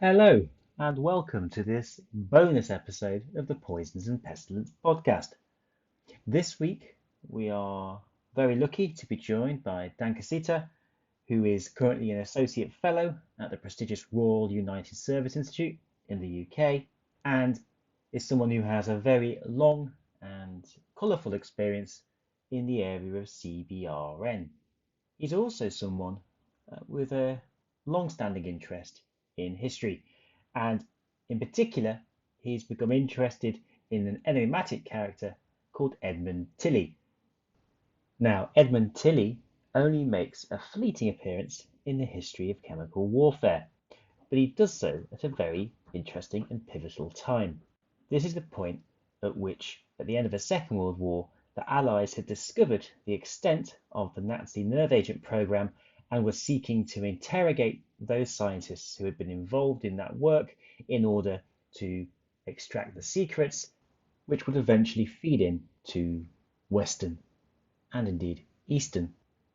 Hello, and welcome to this bonus episode of the Poisons and Pestilence podcast. This week, we are very lucky to be joined by Dan Kaszeta, who is currently an Associate Fellow at the prestigious Royal United Service Institute in the UK, and is someone who has a very long and colourful experience in the area of CBRN. He's also someone with a long-standing interest in history, and in particular, he's become interested in an enigmatic character called Edmund Tilly. Now, Edmund Tilly only makes a fleeting appearance in the history of chemical warfare, but he does so at a very interesting and pivotal time. This is the point at which, at the end of the Second World War, the Allies had discovered the extent of the Nazi nerve agent program and were seeking to interrogate those scientists who had been involved in that work in order to extract the secrets, which would eventually feed into Western and indeed Eastern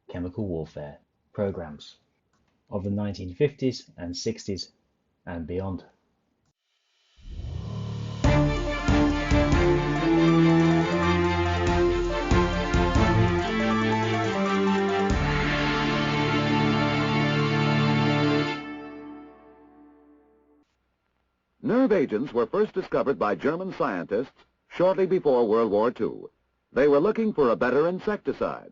chemical warfare programs of the 1950s and 60s and beyond. Nerve agents were first discovered by German scientists shortly before World War II. They were looking for a better insecticide.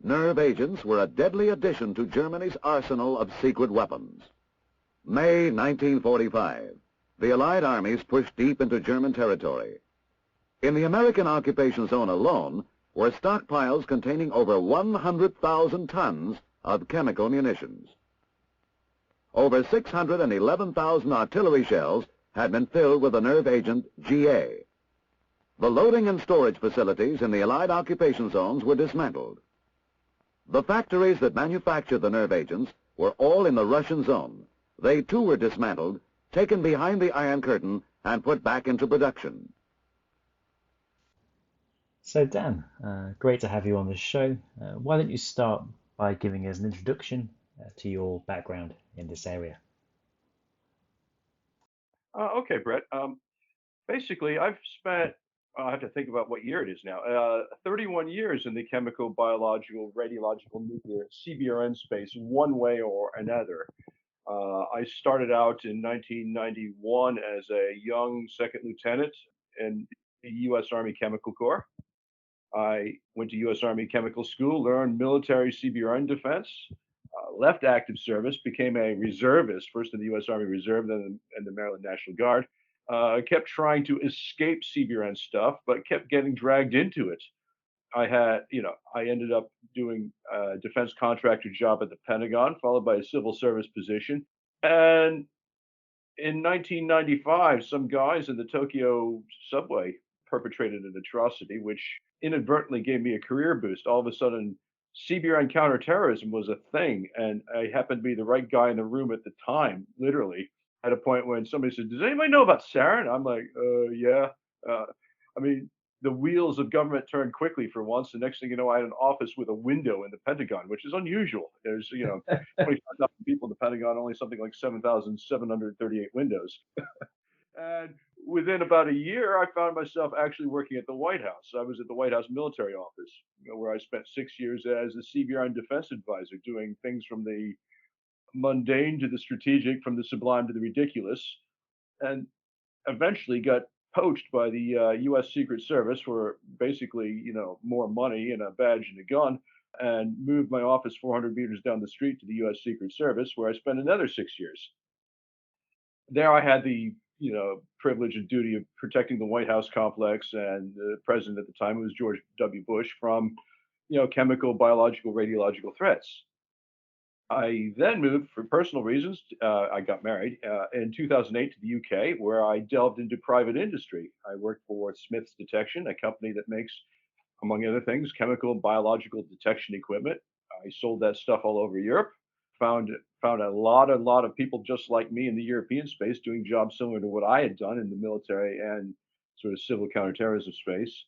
Nerve agents were a deadly addition to Germany's arsenal of secret weapons. May 1945. The Allied armies pushed deep into German territory. In the American occupation zone alone were stockpiles containing over 100,000 tons of chemical munitions. Over 611,000 artillery shells had been filled with the nerve agent GA. The loading and storage facilities in the Allied occupation zones were dismantled. The factories that manufactured the nerve agents were all in the Russian zone. They too were dismantled, taken behind the Iron Curtain, and put back into production. So Dan, great to have you on the show. Why don't you start by giving us an introduction to your background in this area? Okay, Brett. Basically, I've spent, I have to think about what year it is now, 31 years in the chemical, biological, radiological, nuclear, CBRN space, one way or another. I started out in 1991 as a young second lieutenant in the U.S. Army Chemical Corps. I went to U.S. Army Chemical School, learned military CBRN defense, left active service, became a reservist, first in the U.S. Army Reserve, then in the Maryland National Guard. Kept trying to escape CBRN stuff, but kept getting dragged into it. I ended up doing a defense contractor job at the Pentagon, followed by a civil service position. And in 1995, some guys in the Tokyo subway perpetrated an atrocity, which inadvertently gave me a career boost. All of a sudden, CBRN counterterrorism was a thing, and I happened to be the right guy in the room at the time, literally, at a point when somebody said, "Does anybody know about sarin?" I'm like, yeah. Uh, I mean, the wheels of government turned quickly for once. The next thing you know, I had an office with a window in the Pentagon, which is unusual. There's, 25,000 people in the Pentagon, only something like 7,738 windows. And within about a year, I found myself actually working at the White House. I was at the White House military office, where I spent 6 years as a CBRN defense advisor, doing things from the mundane to the strategic, from the sublime to the ridiculous, and eventually got poached by the U.S. Secret Service for basically, more money and a badge and a gun, and moved my office 400 meters down the street to the U.S. Secret Service, where I spent another 6 years. There I had the privilege and duty of protecting the White House complex and the president at the time, who was George W. Bush, from chemical, biological, radiological threats. I then moved for personal reasons. I got married in 2008 to the UK, where I delved into private industry. I worked for Smiths Detection, a company that makes, among other things, chemical and biological detection equipment. I sold that stuff all over Europe. Found a lot of people just like me in the European space doing jobs similar to what I had done in the military and sort of civil counterterrorism space.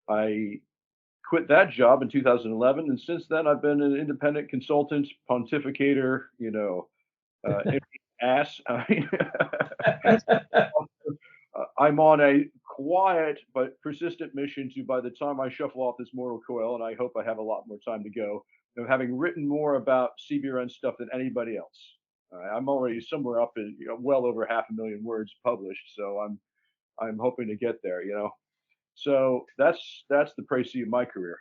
I quit that job in 2011, and since then I've been an independent consultant, pontificator, ass. I mean, I'm on a quiet but persistent mission to, by the time I shuffle off this mortal coil, and I hope I have a lot more time to go, having written more about CBRN stuff than anybody else. I'm already somewhere up in well over 500,000 words published, so I'm hoping to get there. So that's the précis of my career.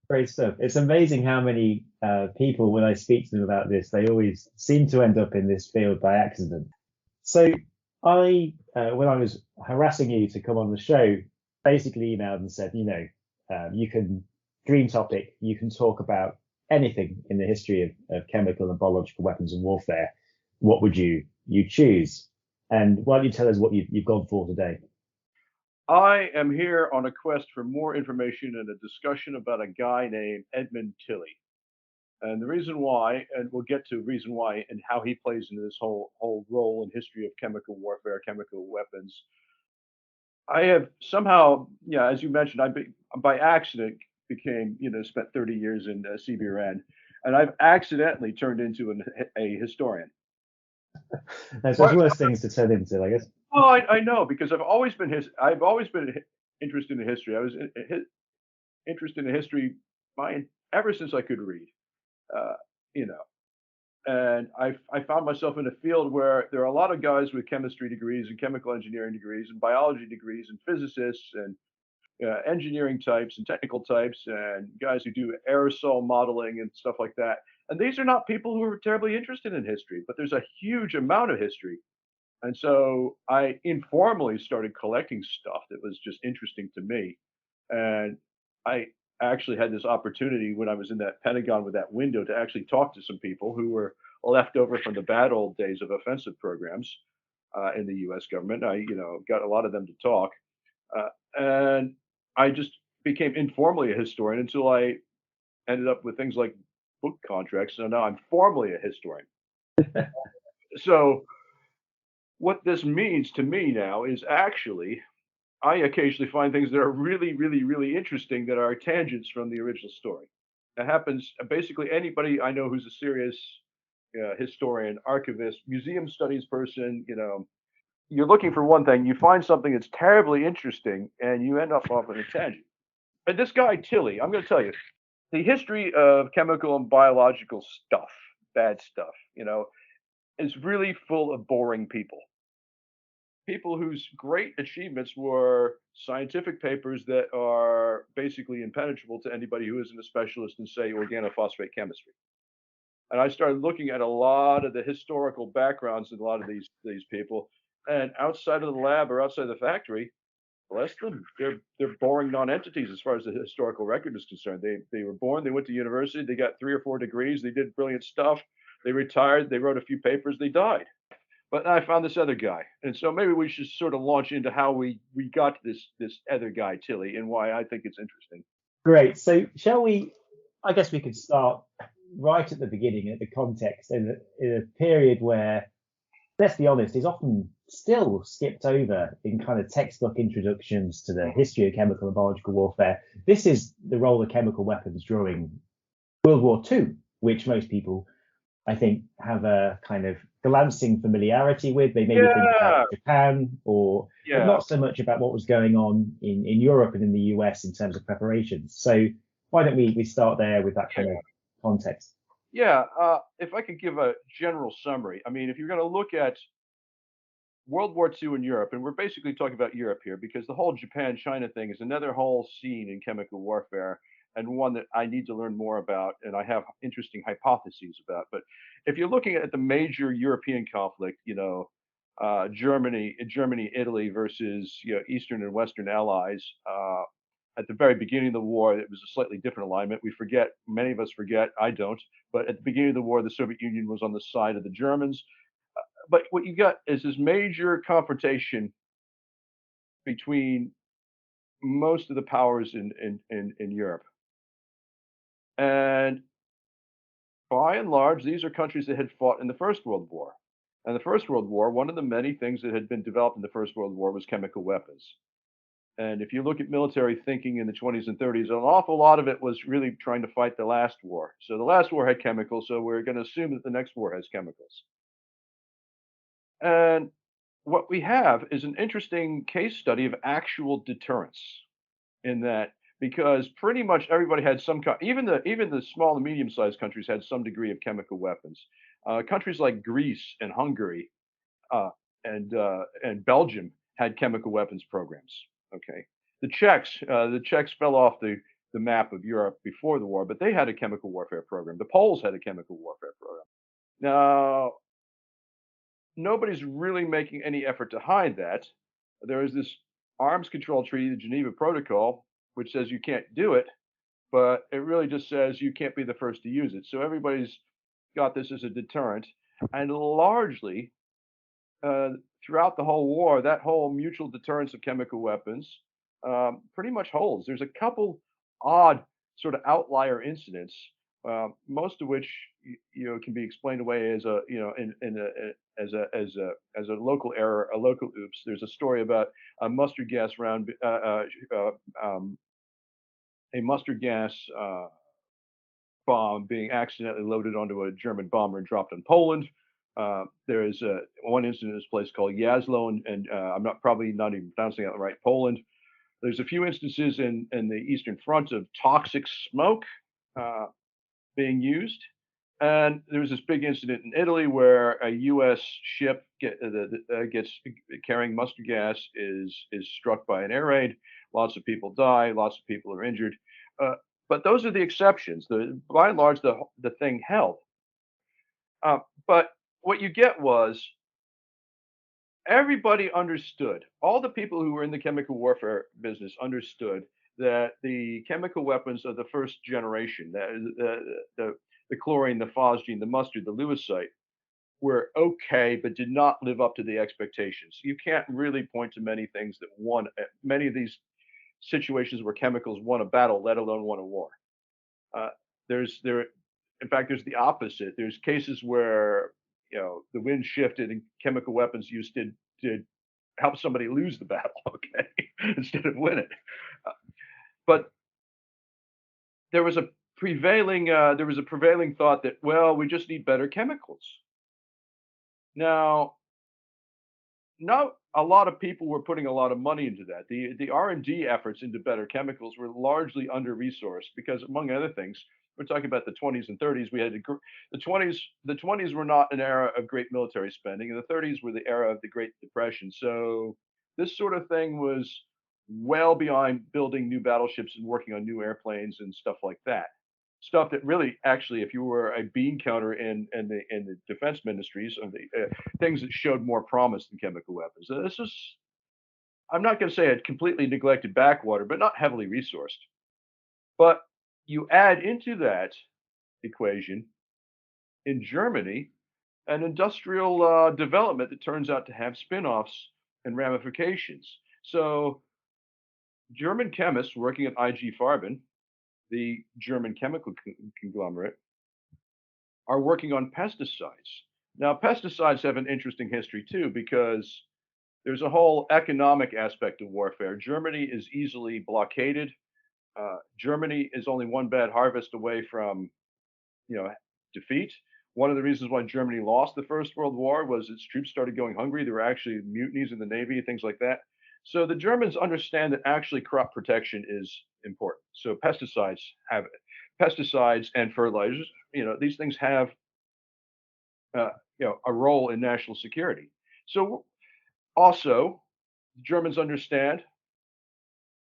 Great stuff. It's amazing how many people, when I speak to them about this, they always seem to end up in this field by accident. So when I was harassing you to come on the show, basically emailed and said, you can dream topic, you can talk about anything in the history of chemical and biological weapons and warfare. What would you choose? And why don't you tell us what you've gone for today? I am here on a quest for more information and a discussion about a guy named Edmund Tilly. And the reason why, and we'll get to reason why and how he plays into this whole role in history of chemical warfare, chemical weapons. I have somehow, yeah, as you mentioned, by accident became, spent 30 years in CBRN, and I've accidentally turned into a historian. There's worse things to turn into, I guess. Oh, I know, because I've always been interested in history. I was interested in history ever since I could read. Uh, you know, and I found myself in a field where there are a lot of guys with chemistry degrees and chemical engineering degrees and biology degrees and physicists and engineering types and technical types and guys who do aerosol modeling and stuff like that. And these are not people who are terribly interested in history, but there's a huge amount of history. And so I informally started collecting stuff that was just interesting to me. And I actually had this opportunity when I was in that Pentagon with that window to actually talk to some people who were left over from the bad old days of offensive programs in the U.S. government. I, got a lot of them to talk, and I just became informally a historian until I ended up with things like book contracts. So now I'm formally a historian. So what this means to me now is actually I occasionally find things that are really, really, really interesting that are tangents from the original story. It happens basically anybody I know who's a serious historian, archivist, museum studies person, you're looking for one thing, you find something that's terribly interesting, and you end up off on a tangent. And this guy, Tilly, I'm going to tell you, the history of chemical and biological stuff, bad stuff, is really full of boring people. People whose great achievements were scientific papers that are basically impenetrable to anybody who isn't a specialist in, say, organophosphate chemistry. And I started looking at a lot of the historical backgrounds of a lot of these people, and outside of the lab or outside of the factory, bless them, they're boring nonentities as far as the historical record is concerned. They were born, they went to university, they got 3 or 4 degrees, they did brilliant stuff, they retired, they wrote a few papers, they died. But I found this other guy, and so maybe we should sort of launch into how we got to this other guy, Tilly, and why I think it's interesting. Great. So shall we? I guess we could start right at the beginning, at the context, in a period where, let's be honest, is often still skipped over in kind of textbook introductions to the history of chemical and biological warfare. This is the role of chemical weapons during World War II, which most people, I think, have a kind of glancing familiarity with. They maybe think about Japan, but not so much about what was going on in Europe and in the US in terms of preparations. So why don't we start there with that kind of context? Yeah, if I could give a general summary, I mean, if you're going to look at World War II in Europe, and we're basically talking about Europe here because the whole Japan-China thing is another whole scene in chemical warfare and one that I need to learn more about and I have interesting hypotheses about. But if you're looking at the major European conflict, Germany, Italy versus Eastern and Western allies. At the very beginning of the war, it was a slightly different alignment. We forget, many of us forget, I don't. But at the beginning of the war, the Soviet Union was on the side of the Germans. But what you got is this major confrontation between most of the powers in Europe. And by and large, these are countries that had fought in the First World War. And the First World War, one of the many things that had been developed in the First World War was chemical weapons. And if you look at military thinking in the 20s and 30s, an awful lot of it was really trying to fight the last war. So the last war had chemicals, so we're going to assume that the next war has chemicals. And what we have is an interesting case study of actual deterrence in that because pretty much everybody had some kind, even the small and medium sized countries had some degree of chemical weapons. Countries like Greece and Hungary uh, and Belgium had chemical weapons programs. Okay, the Czechs fell off the map of Europe before the war, but they had a chemical warfare program. The Poles had a chemical warfare program. Now, nobody's really making any effort to hide that. There is this arms control treaty, the Geneva Protocol, which says you can't do it, but it really just says you can't be the first to use it. So everybody's got this as a deterrent, and largely uh, throughout the whole war, that whole mutual deterrence of chemical weapons pretty much holds. There's a couple odd sort of outlier incidents, most of which can be explained away as a in a as a local error, a local oops. There's a story about a mustard gas round, a mustard gas bomb being accidentally loaded onto a German bomber and dropped in Poland. There is one incident in this place called Jaslo, and I'm not probably not even pronouncing that right, Poland. There's a few instances in the Eastern Front of toxic smoke uh, being used. And there was this big incident in Italy where a U.S. ship gets carrying mustard gas is struck by an air raid. Lots of people die. Lots of people are injured. Uh, but those are the exceptions. By and large, the thing held. But what you get was everybody understood. All the people who were in the chemical warfare business understood that the chemical weapons of the first generation, the chlorine, the phosgene, the mustard, the lewisite, were okay, but did not live up to the expectations. You can't really point to many things that won many of these situations where chemicals won a battle, let alone won a war. Uh, there, in fact, there's the opposite. There's cases where the wind shifted and chemical weapons used did help somebody lose the battle, okay, instead of win it. Uh, but there was a prevailing thought that well, we just need better chemicals. Now, not a lot of people were putting a lot of money into that. The R&D efforts into better chemicals were largely under resourced because, among other things, we're talking about the 20s and 30s. We had the 20s were not an era of great military spending, and the 30s were the era of the Great Depression. So this sort of thing was well beyond building new battleships and working on new airplanes and stuff like that. Stuff that really, actually, if you were a bean counter in the defense ministries of the things that showed more promise than chemical weapons. This is, I'm not going to say a completely neglected backwater, but not heavily resourced. But you add into that equation in Germany an industrial development that turns out to have spin offs and ramifications. So, German chemists working at IG Farben, the German chemical conglomerate, are working on pesticides. Now, pesticides have an interesting history too, because there's a whole economic aspect of warfare. Germany is easily blockaded. Germany is only one bad harvest away from, you know, defeat. One of the reasons why Germany lost the First World War was its troops started going hungry. There were actually mutinies in the Navy, things like that. So the Germans understand that actually crop protection is important. So pesticides and fertilizers. These things have a role in national security. So also, the Germans understand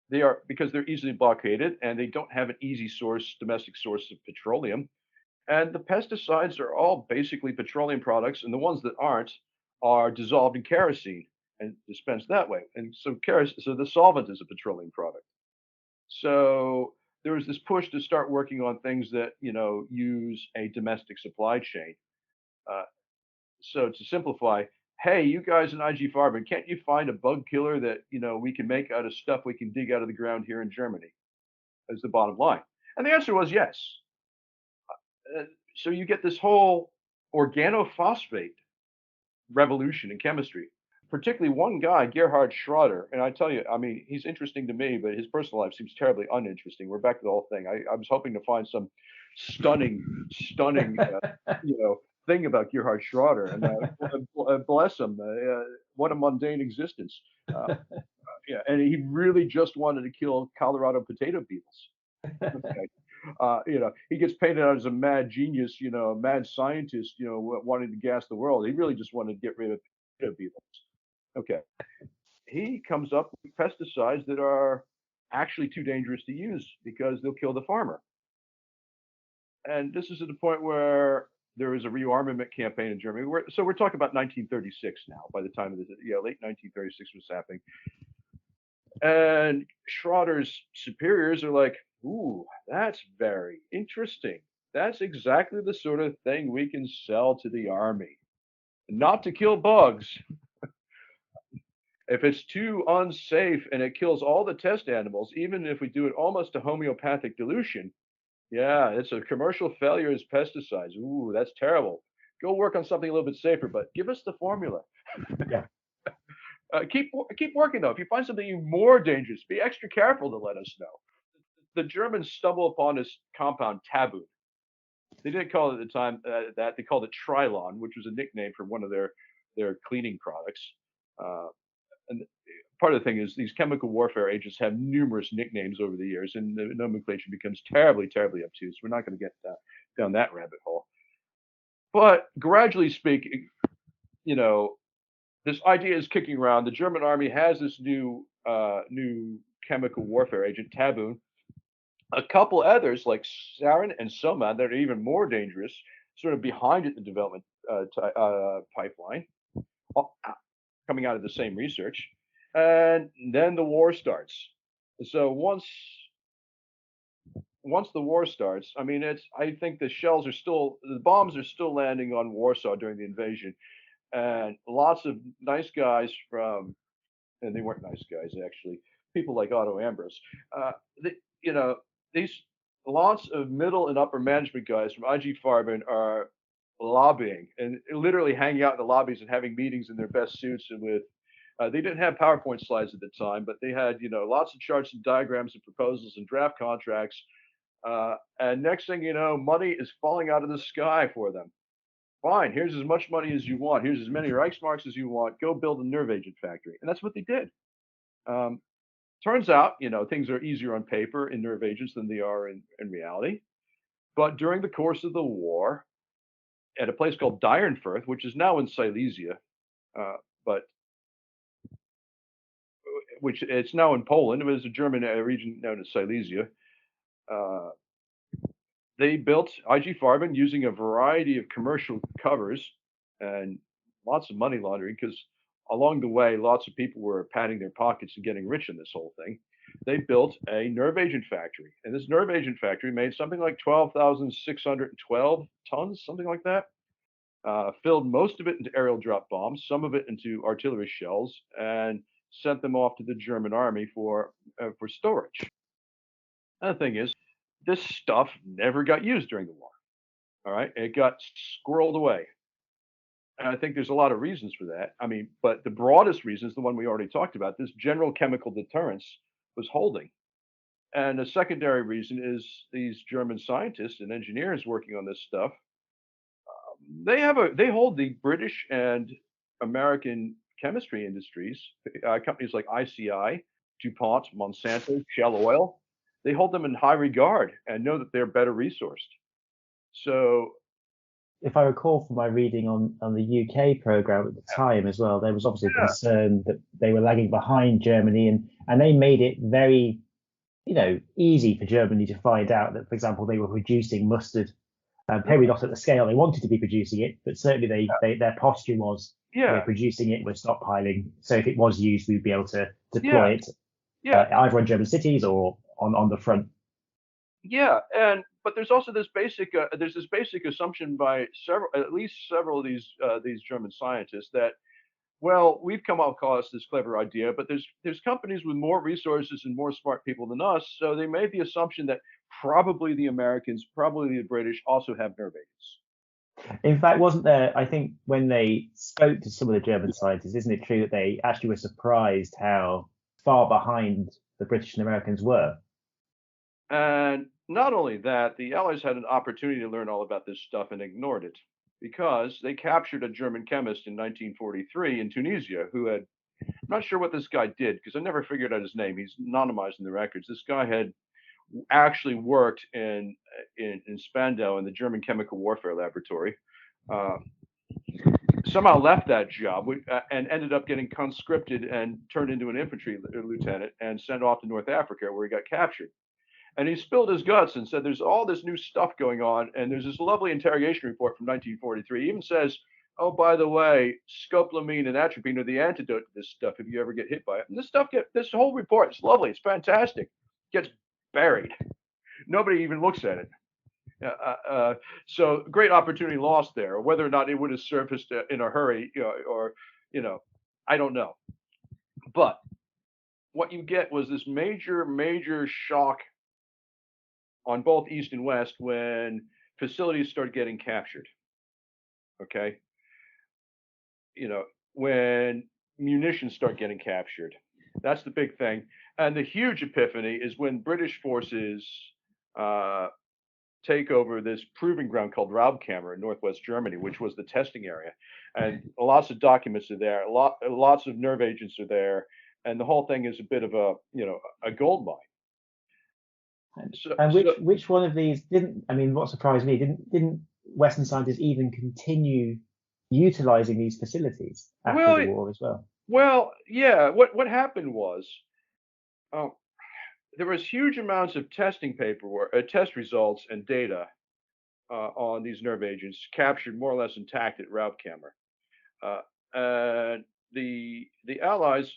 they are because they're easily blockaded and they don't have an easy domestic source of petroleum. And the pesticides are all basically petroleum products, and the ones that aren't are dissolved in kerosene and dispensed that way. And so the solvent is a petroleum product. So there was this push to start working on things that use a domestic supply chain. Uh, so to simplify, hey, you guys in IG Farben, can't you find a bug killer that we can make out of stuff we can dig out of the ground here in Germany? As the bottom line, and the answer was yes. So you get this whole organophosphate revolution in chemistry. Particularly one guy, Gerhard Schroeder, and I tell you, I mean, he's interesting to me, but his personal life seems terribly uninteresting. We're back to the whole thing. I was hoping to find some stunning, thing about Gerhard Schroeder, and bless him, what a mundane existence. Uh, yeah, and he really just wanted to kill Colorado potato beetles. Okay. He gets painted out as a mad genius, a mad scientist, wanting to gas the world. He really just wanted to get rid of potato beetles. Okay. He comes up with pesticides that are actually too dangerous to use because they'll kill the farmer. And this is at the point where there is a rearmament campaign in Germany. So we're talking about 1936 now. By the time of this, late 1936 was happening, and Schroeder's superiors are like, "Ooh, that's very interesting. That's exactly the sort of thing we can sell to the army. Not to kill bugs. If it's too unsafe and it kills all the test animals, even if we do it almost to homeopathic dilution, yeah, it's a commercial failure as pesticides. Ooh, that's terrible. Go work on something a little bit safer, but give us the formula." Yeah. Keep working though. If you find something even more dangerous, be extra careful to let us know. The Germans stumble upon this compound Tabun. They didn't call it at the time that. They called it Trilon, which was a nickname for one of their cleaning products. And part of the thing is these chemical warfare agents have numerous nicknames over the years, and the nomenclature becomes terribly, terribly obtuse. We're not going to get down that rabbit hole. But gradually speaking, this idea is kicking around. The German army has this new chemical warfare agent, Tabun. A couple others like Sarin and Soma that are even more dangerous, sort of behind it in the development pipeline, coming out of the same research. And then the war starts. So once the war starts, I mean, I think the bombs are still landing on Warsaw during the invasion, and lots of nice guys and they weren't nice guys actually, people like Otto Ambros, they, these lots of middle and upper management guys from IG Farben are lobbying and literally hanging out in the lobbies and having meetings in their best suits and with they didn't have PowerPoint slides at the time, but they had lots of charts and diagrams and proposals and draft contracts. And next thing you know, money is falling out of the sky for them. Fine, here's as much money as you want. Here's as many Reichsmarks as you want. Go build a nerve agent factory. And that's what they did. Um, Turns out, things are easier on paper in nerve agents than they are in reality. But during the course of the war, at a place called Dierenfurth, which is now in Silesia, but which it's now in Poland, it was a German region known as Silesia. Uh, they built IG Farben using a variety of commercial covers and lots of money laundering because along the way, lots of people were padding their pockets and getting rich in this whole thing. They built a nerve agent factory, and this nerve agent factory made something like 12,612 tons, something like that. Filled most of it into aerial drop bombs, some of it into artillery shells, and sent them off to the German army for storage. And the thing is, this stuff never got used during the war. All right, it got squirreled away. And I think there's a lot of reasons for that. I mean, but the broadest reason is the one we already talked about. This general chemical deterrence was holding. And a secondary reason is these German scientists and engineers working on this stuff. They hold the British and American chemistry industries, companies like ICI, DuPont, Monsanto, Shell Oil. They hold them in high regard and know that they're better resourced. So if I recall from my reading on the UK program at the time as well, there was obviously concern that they were lagging behind Germany, and they made it very, easy for Germany to find out that, for example, they were producing mustard, probably not at the scale they wanted to be producing it, but certainly their posture was we're producing it, we're stockpiling. So if it was used, we'd be able to deploy it either on German cities or on the front. Yeah, but there's also this basic assumption by at least several of these German scientists that, well, we've come across this clever idea, but there's companies with more resources and more smart people than us, so they made the assumption that probably the Americans, probably the British also have nerve agents. In fact, wasn't there, I think when they spoke to some of the German scientists, isn't it true that they actually were surprised how far behind the British and Americans were? And not only that, the Allies had an opportunity to learn all about this stuff and ignored it because they captured a German chemist in 1943 in Tunisia who had, I'm not sure what this guy did because I never figured out his name. He's anonymized in the records. This guy had actually worked in Spandau in the German chemical warfare laboratory. Uh, Somehow left that job and ended up getting conscripted and turned into an infantry lieutenant and sent off to North Africa where he got captured. And he spilled his guts and said, there's all this new stuff going on. And there's this lovely interrogation report from 1943. It even says, oh, by the way, scopolamine and atropine are the antidote to this stuff if you ever get hit by it. And this whole report, it's lovely. It's fantastic. Gets buried. Nobody even looks at it. So great opportunity lost there. Whether or not it would have surfaced in a hurry, or I don't know. But what you get was this major shock on both East and West when facilities started getting captured. Okay, when munitions start getting captured, that's the big thing. And the huge epiphany is when British forces uh, take over this proving ground called Raubkammer in northwest Germany, which was the testing area. And lots of documents are there. Lots of nerve agents are there, and the whole thing is a bit of a gold mine. And which one of these didn't? I mean, what surprised me, didn't Western scientists even continue utilizing these facilities after the war as well? Well, yeah. What happened was, there was huge amounts of testing paperwork, test results, and data on these nerve agents captured more or less intact at Raubkammer. And the Allies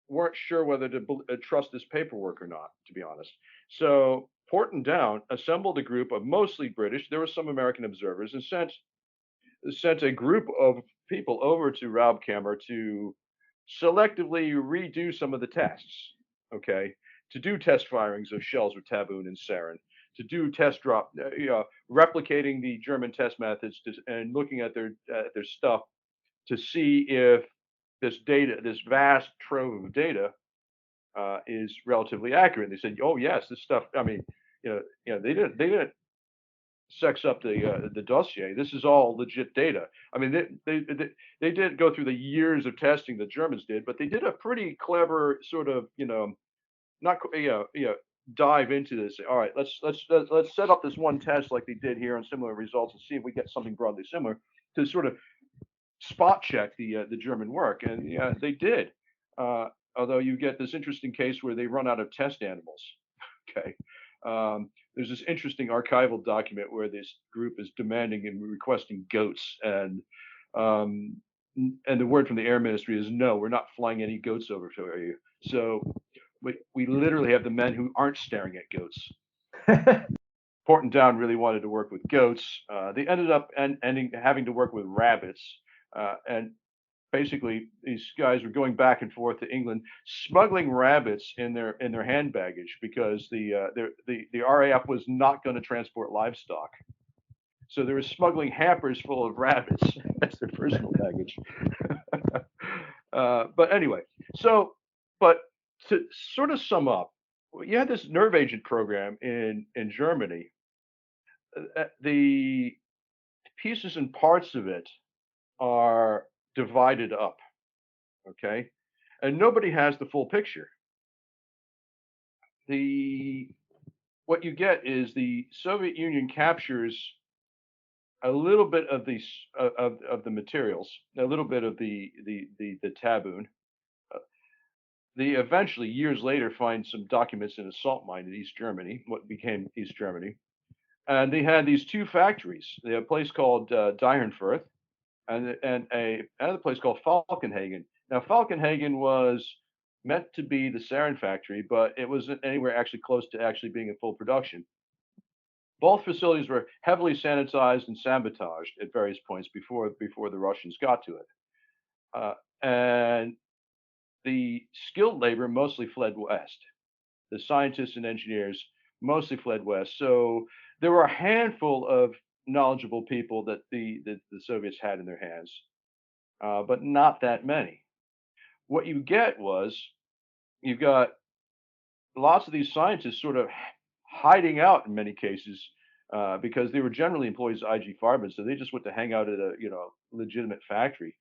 weren't sure whether to trust this paperwork or not, to be honest. So Porton Down assembled a group of mostly British, there were some American observers, and sent a group of people over to Raubkammer to selectively redo some of the tests, okay? To do test firings of shells with Tabun and sarin, to do test drop, replicating the German test methods and looking at their stuff to see if this data, this vast trove of data, is relatively accurate. And they said, oh yes, this stuff. I mean, they didn't sex up the dossier. This is all legit data. I mean, they didn't go through the years of testing the Germans did, but they did a pretty clever sort of not dive into this. All right, let's set up this one test like they did here on similar results and see if we get something broadly similar to sort of spot check the German work, and yeah, they did. Although you get this interesting case where they run out of test animals. Okay, there's this interesting archival document where this group is demanding and requesting goats, um, and the word from the Air Ministry is no, we're not flying any goats over to you. So we literally have the men who aren't staring at goats. Porton Down really wanted to work with goats. They ended up ending having to work with rabbits, and basically these guys were going back and forth to England, smuggling rabbits in their hand baggage because the RAF was not going to transport livestock, so they were smuggling hampers full of rabbits as their personal baggage. But anyway, but to sort of sum up, you had this nerve agent program in Germany. The pieces and parts of it are divided up, okay? And nobody has the full picture. What you get is the Soviet Union captures a little bit of the materials, a little bit of the Tabun. They eventually, years later, find some documents in a salt mine in East Germany, what became East Germany. And they had these two factories. They had a place called Dierenfurth and another place called Falkenhagen. Now, Falkenhagen was meant to be the sarin factory, but it wasn't anywhere actually close to actually being in full production. Both facilities were heavily sanitized and sabotaged at various points before the Russians got to it. And the skilled labor mostly fled west. The scientists and engineers mostly fled west. So there were a handful of knowledgeable people that the Soviets had in their hands, but not that many. What you get was you've got lots of these scientists sort of hiding out in many cases because they were generally employees of IG Farben, so they just went to hang out at a legitimate factory.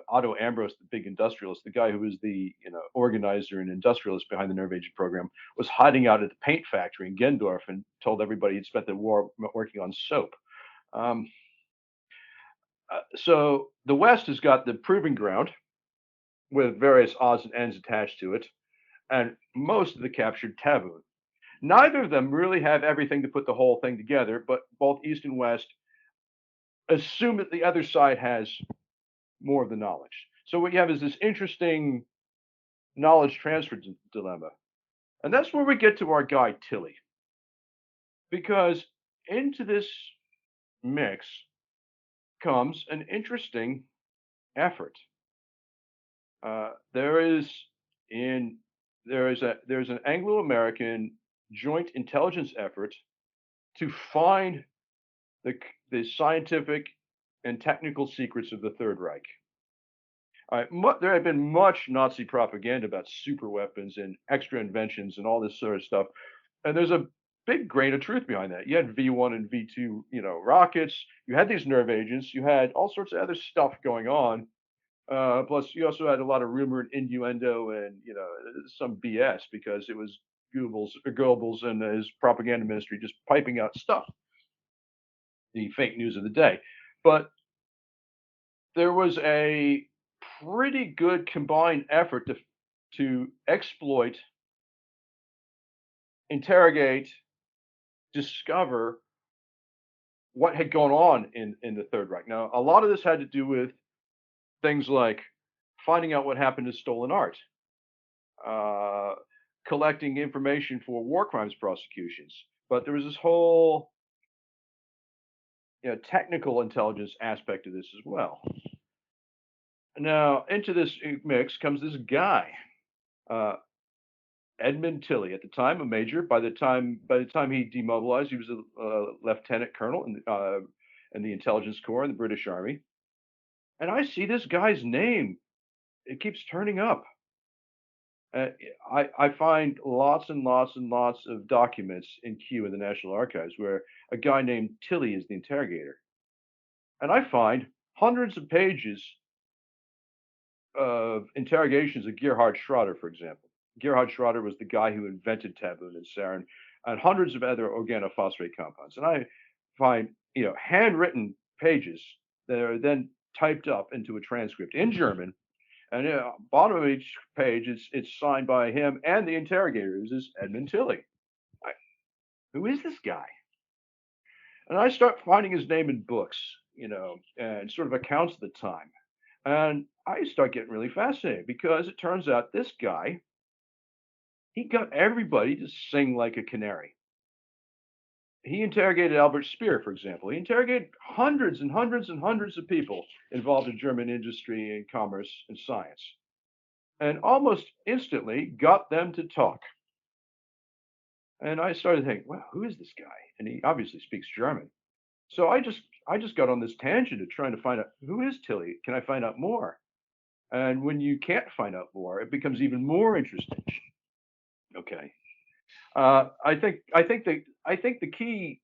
Otto Ambros, the big industrialist, the guy who was the organizer and industrialist behind the nerve agent program, was hiding out at the paint factory in Gendorf and told everybody he'd spent the war working on soap. Um, so the West has got the proving ground with various odds and ends attached to it, and most of the captured Tabun. Neither of them really have everything to put the whole thing together, but both East and West assume that the other side has more of the knowledge. So what you have is this interesting knowledge transfer dilemma. And that's where we get to our guy Tilly. Because into this mix comes an interesting effort. Uh, there is in there's an Anglo-American joint intelligence effort to find the scientific and technical secrets of the Third Reich. There had been much Nazi propaganda about super weapons and extra inventions and all this sort of stuff, and there's a big grain of truth behind that. You had V1 and V2, rockets. You had these nerve agents. You had all sorts of other stuff going on. Plus, you also had a lot of rumor and innuendo and some BS because it was Goebbels and his propaganda ministry just piping out stuff, the fake news of the day. But there was a pretty good combined effort to exploit, interrogate, discover what had gone on in the Third Reich. Now, a lot of this had to do with things like finding out what happened to stolen art, uh, collecting information for war crimes prosecutions. But there was this whole technical intelligence aspect of this as well. Now, into this mix comes this guy, uh, Edmund Tilly. At the time, a major. By the time he demobilized, he was a lieutenant colonel in the intelligence corps in the British Army. And I see this guy's name; it keeps turning up. Uh, I find lots and lots and lots of documents in Kew in the National Archives where a guy named Tilly is the interrogator, and I find hundreds of pages of interrogations of Gerhard Schroeder, for example. Gerhard Schroeder was the guy who invented Tabun and sarin and hundreds of other organophosphate compounds. And I find, handwritten pages that are then typed up into a transcript in German. And bottom of each page, it's signed by him and the interrogator, who's this Edmund Tilly. Who is this guy? And I start finding his name in books, and sort of accounts of the time. And I start getting really fascinated because it turns out this guy, he got everybody to sing like a canary. He interrogated Albert Speer, for example. He interrogated hundreds and hundreds and hundreds of people involved in German industry and commerce and science, and almost instantly got them to talk. And I started thinking, well, who is this guy? And he obviously speaks German. So I just got on this tangent of trying to find out who is Tilly. Can I find out more? And when you can't find out more, it becomes even more interesting. Okay. I think the key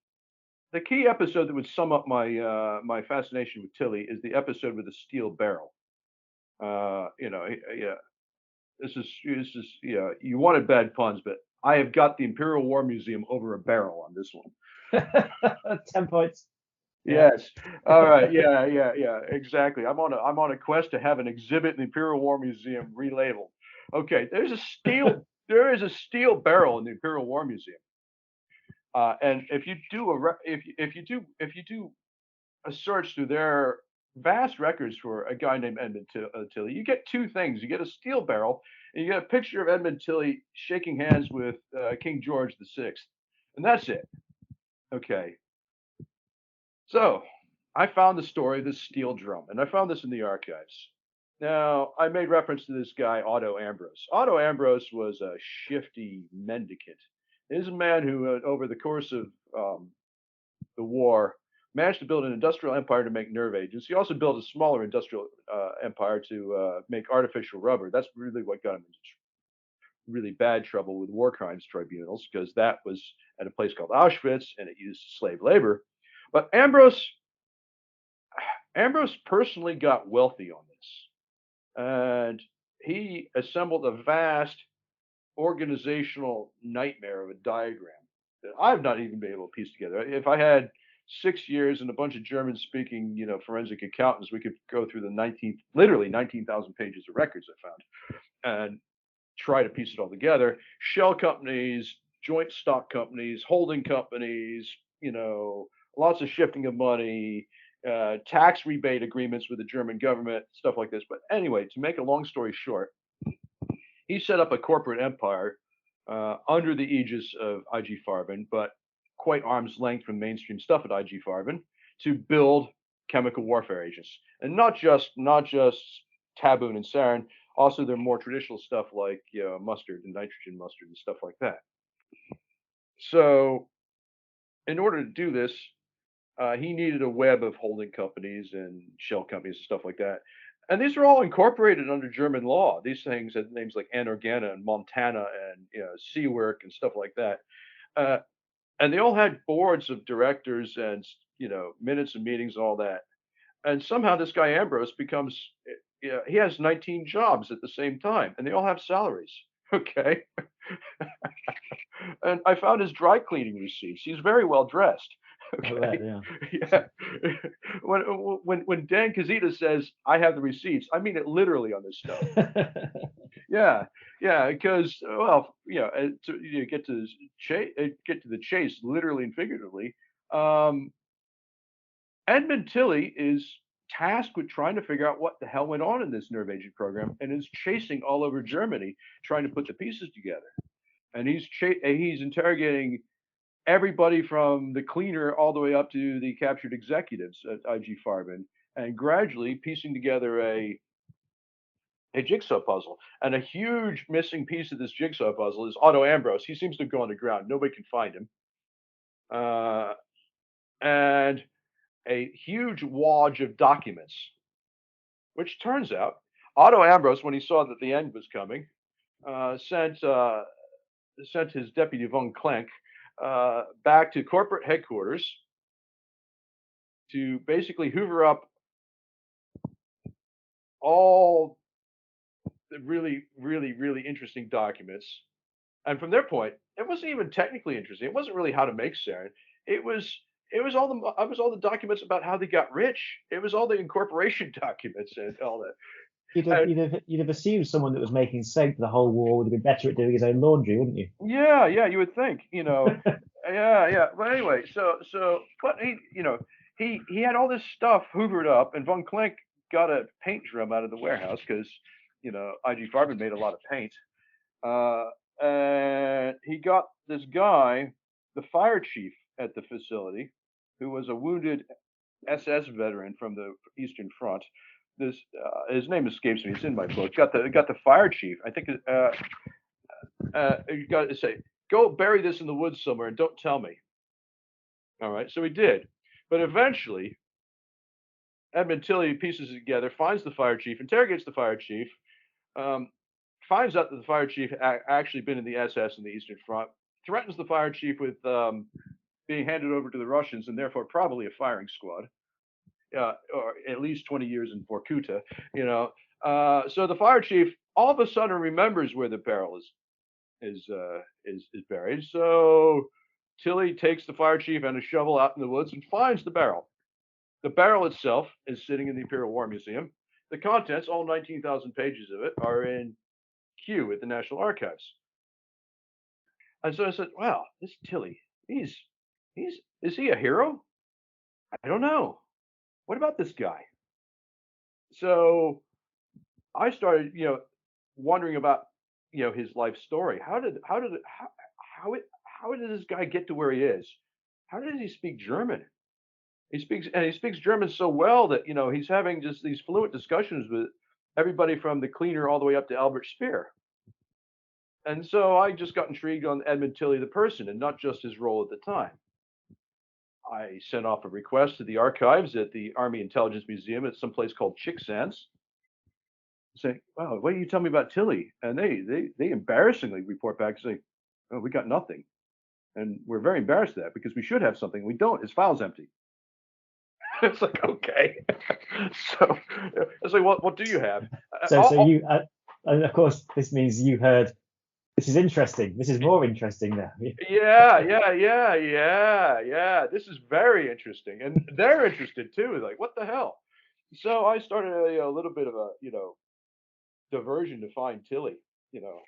episode that would sum up my fascination with Tilly is the episode with the steel barrel. Yeah, this is you wanted bad puns, but I have got the Imperial War Museum over a barrel on this one. 10 points. Yeah. Yes. All right. Yeah. Exactly. I'm on a quest to have an exhibit in the Imperial War Museum relabeled. Okay. There is a steel barrel in the Imperial War Museum. And if you do a search through their vast records for a guy named Edmund Tilly, you get two things. You get a steel barrel, and you get a picture of Edmund Tilly shaking hands with King George VI, and that's it. Okay. So I found the story of this steel drum, and I found this in the archives. Now, I made reference to this guy, Otto Ambros. Otto Ambros was a shifty mendicant. He's a man who, over the course of the war, managed to build an industrial empire to make nerve agents. He also built a smaller industrial empire to make artificial rubber. That's really what got him into really bad trouble with war crimes tribunals because that was at a place called Auschwitz and it used slave labor. But Ambrose personally got wealthy on this, and he assembled a vast organizational nightmare of a diagram that I've not even been able to piece together. If I had 6 years and a bunch of German-speaking, forensic accountants, we could go through the literally 19,000 pages of records I found and try to piece it all together. Shell companies, joint stock companies, holding companies, lots of shifting of money, tax rebate agreements with the German government, stuff like this. But anyway, to make a long story short, he set up a corporate empire under the aegis of IG Farben, but quite arm's length from mainstream stuff at IG Farben to build chemical warfare agents, and not just Tabun and sarin, also their more traditional stuff like mustard and nitrogen mustard and stuff like that. So, in order to do this, he needed a web of holding companies and shell companies and stuff like that. And these are all incorporated under German law. These things had names like Anorgana and Montana and Seawork and stuff like that. Uh, and they all had boards of directors and minutes of meetings and all that. And somehow this guy Ambrose becomes he has 19 jobs at the same time, and they all have salaries. Okay. And I found his dry cleaning receipts. He's very well dressed. I Okay. bet, yeah. Yeah. When Dan Kaszeta says I have the receipts, I mean it literally on this stuff. Yeah, yeah, because to get to the chase, literally and figuratively. Um, Edmund Tilly is tasked with trying to figure out what the hell went on in this nerve agent program, and is chasing all over Germany trying to put the pieces together. And he's interrogating everybody from the cleaner all the way up to the captured executives at IG Farben, and gradually piecing together a jigsaw puzzle. And a huge missing piece of this jigsaw puzzle is Otto Ambrose. He seems to go on the ground. Nobody can find him. Uh, and a huge wad of documents, which turns out Otto Ambrose, when he saw that the end was coming, sent his deputy von Klenk back to corporate headquarters to basically hoover up all the really, really, really interesting documents. And from their point, it wasn't even technically interesting. It wasn't really how to make sarin. It was all the documents about how they got rich. It was all the incorporation documents and all that. And You'd have assumed someone that was making soap the whole war would have been better at doing his own laundry, wouldn't you? yeah, yeah, you would think, yeah, yeah. But anyway, but he had all this stuff hoovered up, and von Klink got a paint drum out of the warehouse because IG Farben made a lot of paint. Uh, and he got this guy, the fire chief at the facility, who was a wounded SS veteran from the Eastern Front. This his name escapes me. It's in my book. Got the fire chief. I think you got to say, go bury this in the woods somewhere and don't tell me. All right. So he did, but eventually Edmund Tilly pieces it together, finds the fire chief, interrogates the fire chief, um, finds out that the fire chief actually been in the SS in the Eastern Front, threatens the fire chief with being handed over to the Russians and therefore probably a firing squad, or at least 20 years in Vorkuta. So the fire chief all of a sudden remembers where the barrel is buried. So Tilly takes the fire chief and a shovel out in the woods and finds the barrel. The barrel itself is sitting in the Imperial War Museum. The contents, all 19,000 pages of it, are in Kew at the National Archives. And so I said, "Wow, this Tilly, is he a hero? I don't know. What about this guy?" So I started, wondering about, his life story. How did this guy get to where he is? How did he speak German? He speaks German so well that he's having just these fluent discussions with everybody from the cleaner all the way up to Albert Speer. And so I just got intrigued on Edmund Tilly the person and not just his role at the time. I sent off a request to the archives at the Army Intelligence Museum at some place called Penzance. Say, "Oh, what do you tell me about Tilly?" And they embarrassingly report back and say, "Oh, we got nothing." And we're very embarrassed of that because we should have something. We don't. His file's empty. It's like, okay. So it's like, what do you have? So you, and of course, this means you heard. This is interesting. This is more interesting now. Yeah. This is very interesting, and they're interested too. Like, what the hell? So I started a little bit of a diversion to find Tilly. You know,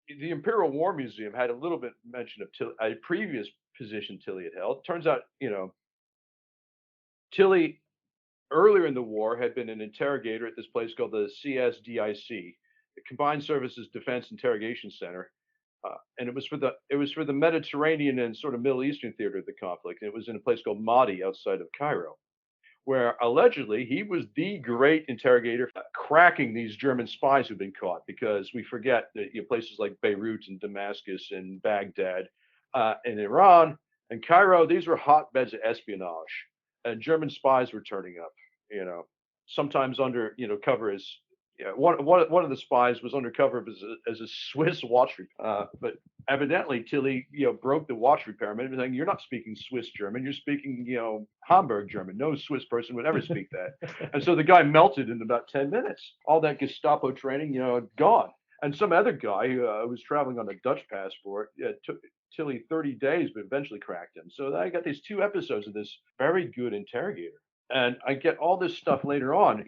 the Imperial War Museum had a little bit mention of Tilly, a previous position Tilly had held. Turns out, Tilly earlier in the war had been an interrogator at this place called the CSDIC, the Combined Services Defense Interrogation Center, and it was for the Mediterranean and sort of Middle Eastern theater of the conflict. And it was in a place called Madi outside of Cairo, where allegedly he was the great interrogator cracking these German spies who've been caught. Because we forget that places like Beirut and Damascus and Baghdad and Iran and Cairo, these were hotbeds of espionage, and German spies were turning up. You know, sometimes under cover as one of the spies was undercover as a Swiss watch but evidently Tilly, broke the watch repairman and saying, "You're not speaking Swiss German. You're speaking, Hamburg German. No Swiss person would ever speak that." And so the guy melted in about 10 minutes. All that Gestapo training, gone. And some other guy who was traveling on a Dutch passport took Tilly 30 days, but eventually cracked him. So I got these two episodes of this very good interrogator. And I get all this stuff later on,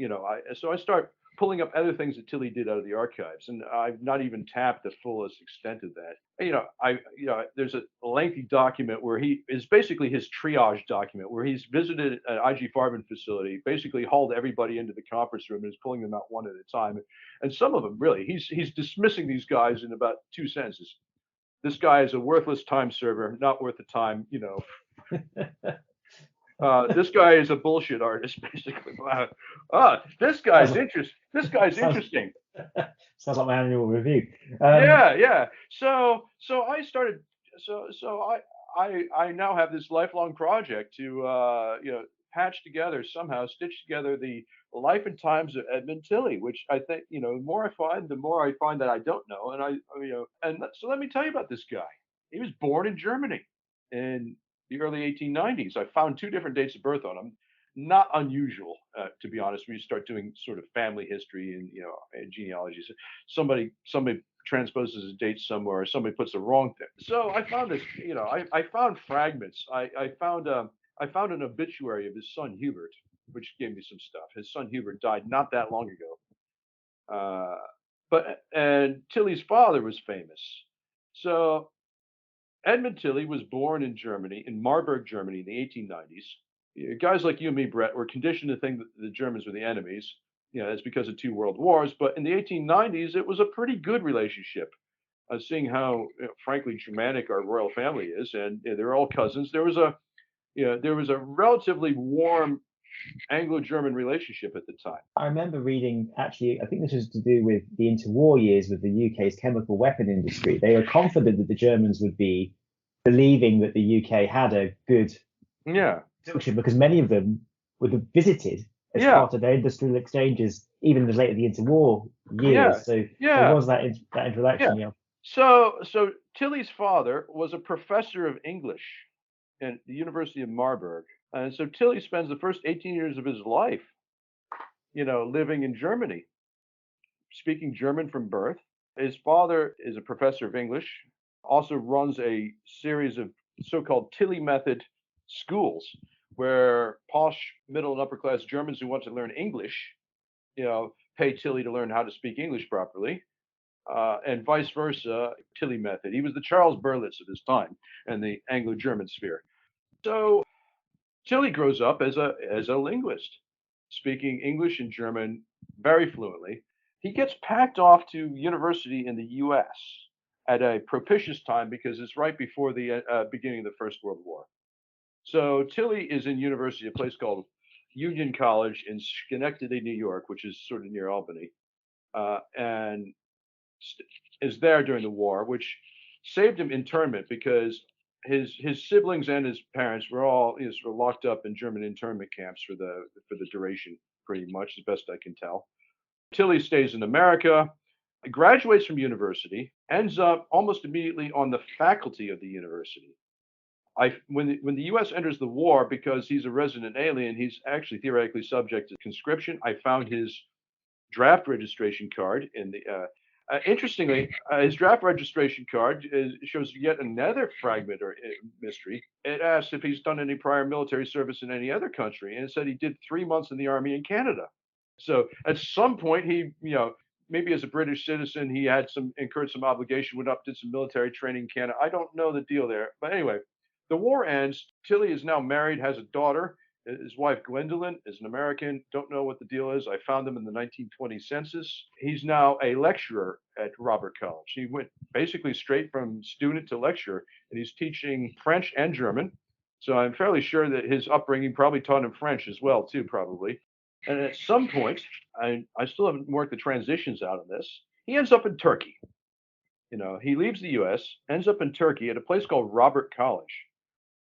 so I start pulling up other things that Tilly did out of the archives, and I've not even tapped the fullest extent of that. There's a lengthy document where he is basically his triage document, where he's visited an IG Farben facility, basically hauled everybody into the conference room and is pulling them out one at a time. And some of them, really, he's dismissing these guys in about two sentences. This guy is a worthless time server, not worth the time. This guy is a bullshit artist, basically. This guy's interest. This guy's sounds, interesting. Sounds like my annual review. Yeah. So I started. So I now have this lifelong project to patch together somehow, stitch together the life and times of Edmund Tilly, which I think the more I find, the more I find that I don't know, and so let me tell you about this guy. He was born in Germany in the early 1890s. I found two different dates of birth on him. Not unusual, to be honest, when you start doing sort of family history and genealogies. Somebody transposes a date somewhere, or somebody puts the wrong thing. So I found this, I found fragments. I found an obituary of his son Hubert, which gave me some stuff. His son Hubert died not that long ago. And Tilly's father was famous. So Edmund Tilly was born in Germany, in Marburg, Germany, in the 1890s. Guys like you and me, Brett, were conditioned to think that the Germans were the enemies. It's because of two world wars. But in the 1890s, it was a pretty good relationship. Seeing how, frankly, Germanic our royal family is, and they're all cousins. There was a relatively warm Anglo-German relationship at the time. I remember reading, actually, I think this was to do with the interwar years with the UK's chemical weapon industry. They were confident that the Germans would be believing that the UK had a good production, because many of them would have visited as part of their industrial exchanges, even as late as the interwar years. So there was that introduction. So Tilly's father was a professor of English at the University of Marburg. And so Tilly spends the first 18 years of his life, living in Germany, speaking German from birth. His father is a professor of English, also runs a series of so-called Tilly method schools, where posh middle and upper class Germans who want to learn English, pay Tilly to learn how to speak English properly. And vice versa, Tilly method. He was the Charles Berlitz of his time in the Anglo-German sphere. So Tilly grows up as a linguist, speaking English and German very fluently. He gets packed off to university in the U.S. at a propitious time, because it's right before the beginning of the First World War. So Tilly is in university at a place called Union College in Schenectady, New York, which is sort of near Albany, and is there during the war, which saved him internment, because his siblings and his parents were all sort of locked up in German internment camps for the duration pretty much, as best I can tell. Tilly stays in America, graduates from university, ends up almost immediately on the faculty of the university. When the U.S. enters the war, because he's a resident alien, he's actually theoretically subject to conscription. I found his draft registration card in the. Interestingly, his draft registration card shows yet another fragment or mystery. It asks if he's done any prior military service in any other country, and it said he did 3 months in the army in Canada. So at some point, he, maybe as a British citizen, he had incurred some obligation, went up, did some military training in Canada. I don't know the deal there, but anyway, the war ends. Tilly is now married, has a daughter. His wife Gwendolyn is an American. Don't know what the deal is. I found him in the 1920 census. He's now a lecturer at Robert College. He went basically straight from student to lecturer, and he's teaching French and German. So I'm fairly sure that his upbringing probably taught him French as well, too, probably. And at some point, I still haven't worked the transitions out of this. He ends up in Turkey. He leaves the U.S., ends up in Turkey at a place called Robert College.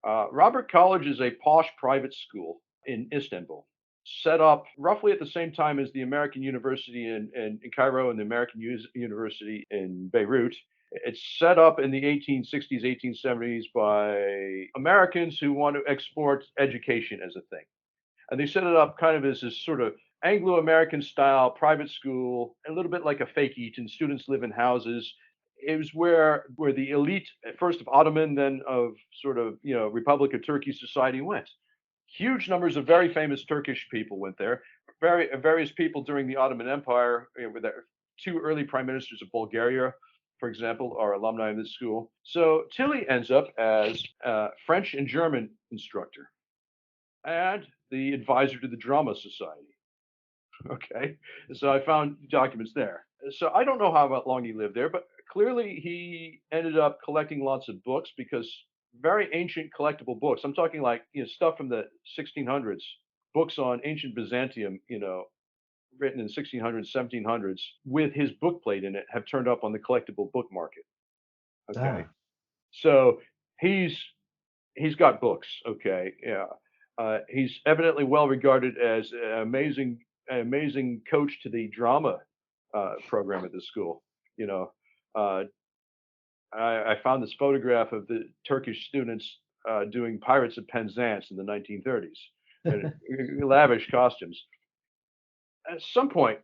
Robert College is a posh private school in Istanbul, set up roughly at the same time as the American University in Cairo and the American University in Beirut. It's set up in the 1860s, 1870s by Americans who want to export education as a thing. And they set it up kind of as this sort of Anglo-American style private school, a little bit like a fake Eton. Students live in houses. It was where the elite, first of Ottoman, then of sort of Republic of Turkey society went. Huge numbers of very famous Turkish people went there. Various people during the Ottoman Empire. There, two early prime ministers of Bulgaria, for example, are alumni of this school. So Tilly ends up as a French and German instructor and the advisor to the Drama Society. Okay, so I found documents there. So I don't know how long he lived there, but clearly he ended up collecting lots of books because very ancient collectible books. I'm talking like stuff from the 1600s, books on ancient Byzantium, written in 1600s, 1700s, with his book plate in it, have turned up on the collectible book market. Okay, so he's got books. Okay, yeah. He's evidently well regarded as an amazing coach to the drama program at the school. Uh, I found this photograph of the Turkish students doing Pirates of Penzance in the 1930s, and lavish costumes. At some point,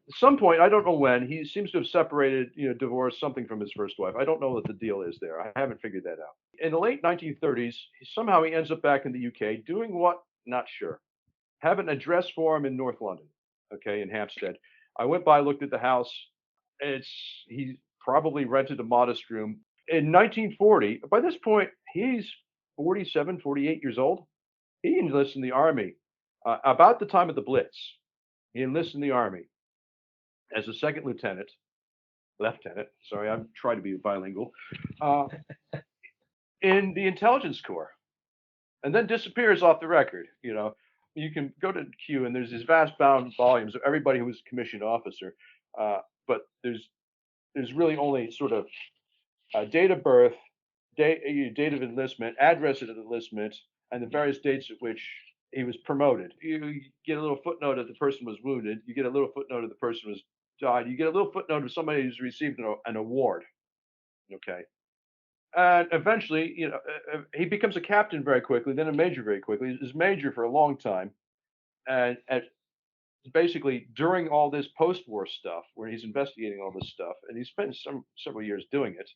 I don't know when, he seems to have separated, divorced something from his first wife. I don't know what the deal is there. I haven't figured that out. In the late 1930s, somehow he ends up back in the UK doing what? Not sure. Have an address for him in North London, okay, in Hampstead. I went by, looked at the house. He probably rented a modest room. In 1940, by this point, he's 47, 48 years old. He enlists in the army about the time of the Blitz. He enlists in the army as a second lieutenant, sorry, I'm trying to be bilingual, in the intelligence corps, and then disappears off the record. You can go to Q, and there's these vast bound volumes of everybody who was a commissioned officer, but there's really only sort of date of birth, date of enlistment, address of enlistment, and the various dates at which he was promoted. You get a little footnote if the person was wounded. You get a little footnote if the person was died. You get a little footnote of somebody who's received an award. Okay. And eventually, he becomes a captain very quickly, then a major very quickly. He was major for a long time. And basically, during all this post-war stuff, where he's investigating all this stuff, and he spent several years doing it,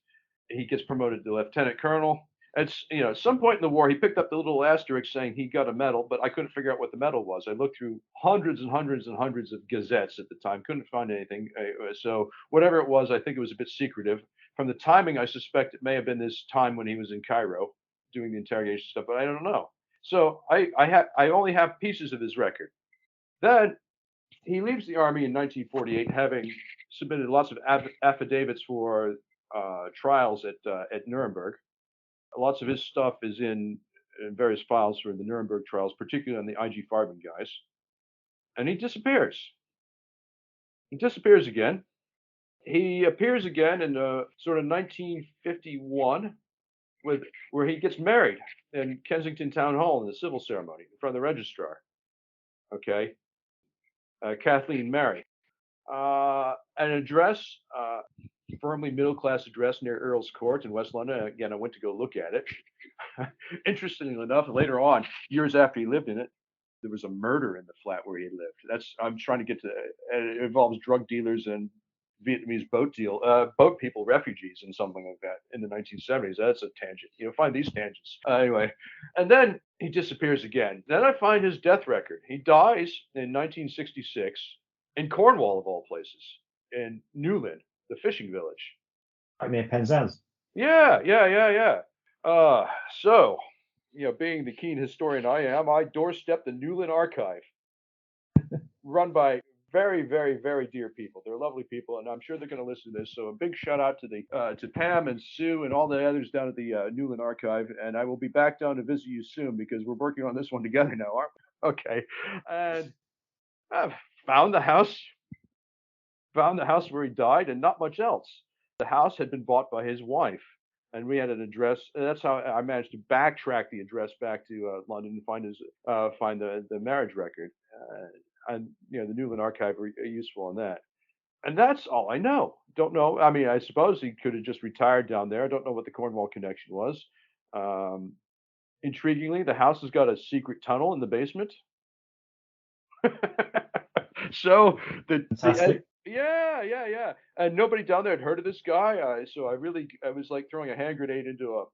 he gets promoted to lieutenant colonel. At some point in the war, he picked up the little asterisk saying he got a medal, but I couldn't figure out what the medal was. I looked through hundreds and hundreds and hundreds of gazettes at the time, couldn't find anything. So whatever it was, I think it was a bit secretive. From the timing, I suspect it may have been this time when he was in Cairo doing the interrogation stuff, but I don't know. So I only have pieces of his record. Then he leaves the army in 1948, having submitted lots of affidavits for trials at Nuremberg. Lots of his stuff is in various files for the Nuremberg trials, particularly on the IG Farben guys. And he disappears. He disappears again. He appears again in sort of 1951 where he gets married in Kensington Town Hall in the civil ceremony in front of the registrar. Okay. Kathleen Mary. An address, firmly middle-class address near Earl's Court in West London. Again, I went to go look at it. Interestingly enough, later on, years after he lived in it, there was a murder in the flat where he lived. I'm trying to get to. It involves drug dealers and Vietnamese boat people, refugees, and something like that in the 1970s. That's a tangent. Find these tangents anyway. And then he disappears again. Then I find his death record. He dies in 1966 in Cornwall, of all places, in Newlyn, the fishing village. Right near Penzance. Yeah. So, being the keen historian I am, I doorstepped the Newlyn Archive, run by very, very, very dear people. They're lovely people, and I'm sure they're going to listen to this. So a big shout out to Pam and Sue and all the others down at the Newlyn Archive. And I will be back down to visit you soon because we're working on this one together now, aren't we? Okay. And I've found the house where he died, and not much else. The house had been bought by his wife, and we had an address. And that's how I managed to backtrack the address back to London and find the marriage record. And the Newlyn Archive are useful on that. And that's all I know. Don't know. I mean, I suppose he could have just retired down there. I don't know what the Cornwall connection was. Intriguingly, the house has got a secret tunnel in the basement. So yeah. And nobody down there had heard of this guy. So I was like throwing a hand grenade into a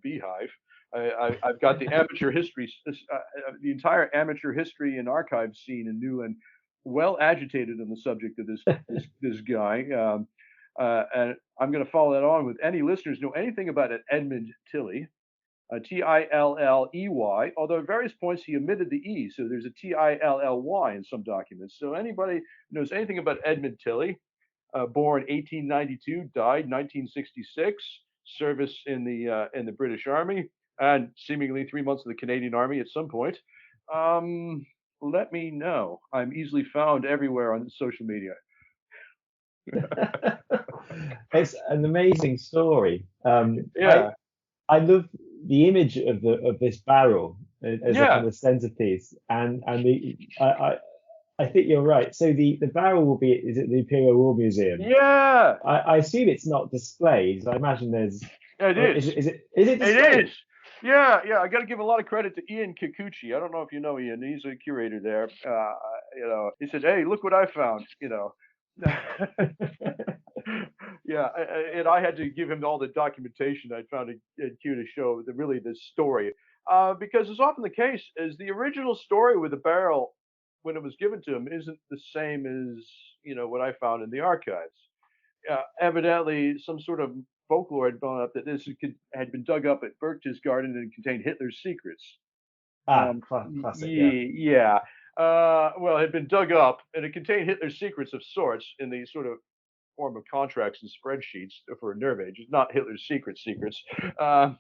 beehive. I've got the amateur history, the entire amateur history and archive scene in Newlyn, well agitated on the subject of this guy. And I'm going to follow that on with any listeners know anything about an Edmund Tilly. Tilley, although at various points he omitted the E, so there's a Tilly in some documents. So anybody knows anything about Edmund Tilly, born 1892, died 1966, service in the British Army, and seemingly 3 months in the Canadian Army at some point. Let me know. I'm easily found everywhere on social media. It's an amazing story. Yeah. I love the image of this barrel as a kind of centerpiece, and I think you're right. So the barrel will be is it the Imperial War Museum? Yeah. I assume it's not displayed. I imagine there's. It is. Is it displayed? It is. Yeah. I got to give a lot of credit to Ian Kikuchi. I don't know if you know Ian. He's a curator there. He said, "Hey, look what I found." Yeah, and I had to give him all the documentation I found at Q to show this story, because it's often the case is the original story with the barrel when it was given to him isn't the same as what I found in the archives. Evidently, some sort of folklore had gone up that this had been dug up at Berchtesgaden and contained Hitler's secrets. Classic. Yeah. Well, it had been dug up and it contained Hitler's secrets of sorts in the sort of form of contracts and spreadsheets for a nerve agent, not Hitler's secrets. So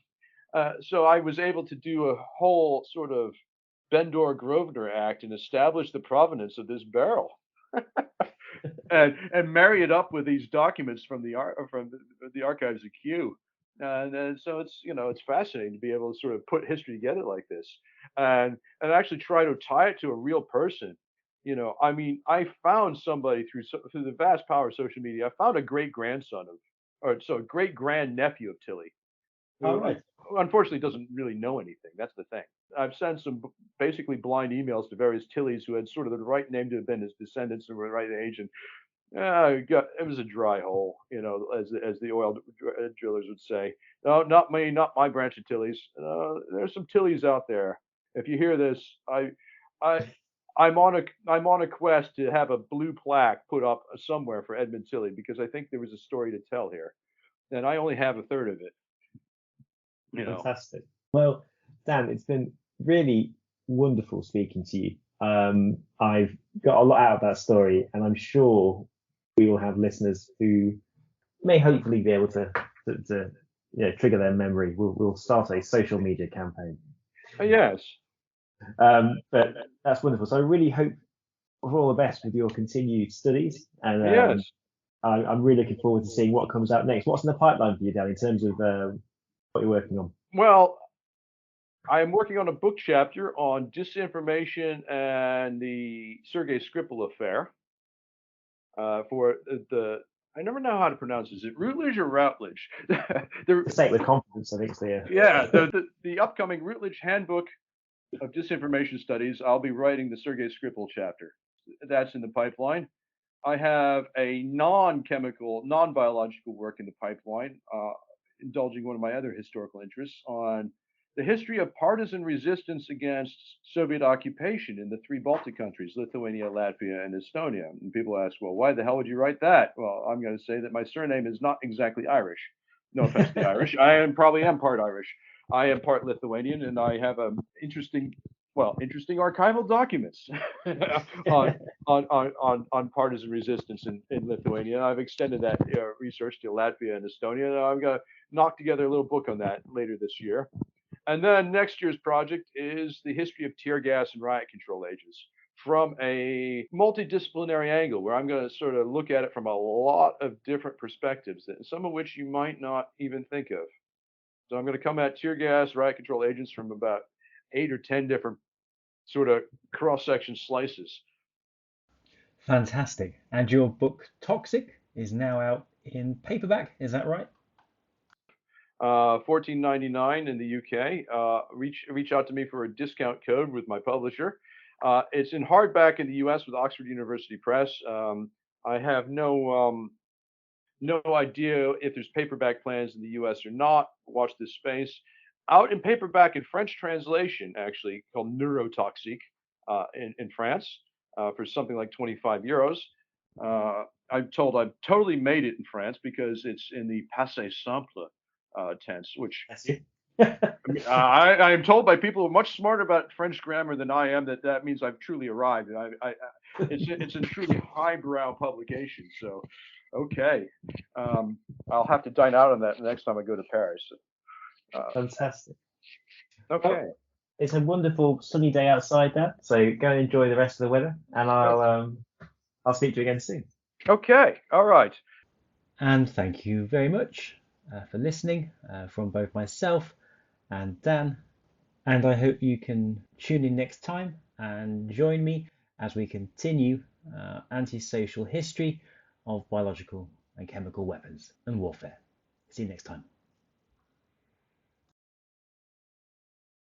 I was able to do a whole sort of Bendor-Grosvenor act and establish the provenance of this barrel, and marry it up with these documents from the archives of Q. And so it's fascinating to be able to sort of put history together like this, and actually try to tie it to a real person. I mean, I found somebody through the vast power of social media. I found a great grandnephew of Tilly, who unfortunately doesn't really know anything. That's the thing. I've sent some basically blind emails to various Tillys who had sort of the right name to have been his descendants and were the right age, and it was a dry hole, as the oil drillers would say. No, not me, not my branch of Tillys. There's some Tillys out there. If you hear this, I'm on a quest to have a blue plaque put up somewhere for Edmund Tilly because I think there was a story to tell here, and I only have a third of it. Fantastic. Well, Dan, it's been really wonderful speaking to you. I've got a lot out of that story, and I'm sure we will have listeners who may hopefully be able to trigger their memory. We'll start a social media campaign. Yes. But that's wonderful. So I really hope for all the best with your continued studies. And yes. I'm really looking forward to seeing what comes out next. What's in the pipeline for you, Dan, in terms of what you're working on? Well, I am working on a book chapter on disinformation and the Sergei Skripal affair for the. I never know how to pronounce this. Is it Routledge or Routledge? Say it with confidence, I think so, yeah. Yeah, the upcoming Routledge Handbook of Disinformation Studies. I'll be writing the Sergei Skripal chapter. That's in the pipeline. I have a non-chemical, non-biological work in the pipeline, indulging one of my other historical interests on the history of partisan resistance against Soviet occupation in the three Baltic countries, Lithuania, Latvia, and Estonia. And people ask, well, why the hell would you write that? Well, I'm going to say that my surname is not exactly Irish. No offense to the Irish. Probably am part Irish. I am part Lithuanian, and I have an interesting archival documents on partisan resistance in Lithuania. I've extended that research to Latvia and Estonia, and I'm going to knock together a little book on that later this year. And then next year's project is the history of tear gas and riot control agents from a multidisciplinary angle, where I'm going to sort of look at it from a lot of different perspectives, some of which you might not even think of. So I'm going to come at tear gas, riot control agents from about 8 or 10 different sort of cross-section slices. Fantastic. And your book, Toxic, is now out in paperback, is that right? $14.99 in the UK. Reach out to me for a discount code with my publisher. It's in hardback in the US with Oxford University Press. I have no idea if there's paperback plans in the US or not. Watch this space. Out in paperback in French translation, actually, called Neurotoxique in France for something like 25 euros. I'm told I've totally made it in France because it's in the passé simple tense, which That's it. I am told by people who are much smarter about French grammar than I am that means I've truly arrived. It's a truly highbrow publication. So, okay, I'll have to dine out on that the next time I go to Paris. Fantastic. Okay. Well, it's a wonderful sunny day outside there, so go and enjoy the rest of the weather, and I'll speak to you again soon. Okay. All right. And thank you very much for listening from both myself and Dan. And I hope you can tune in next time and join me as we continue anti-social history of biological and chemical weapons and warfare. See you next time.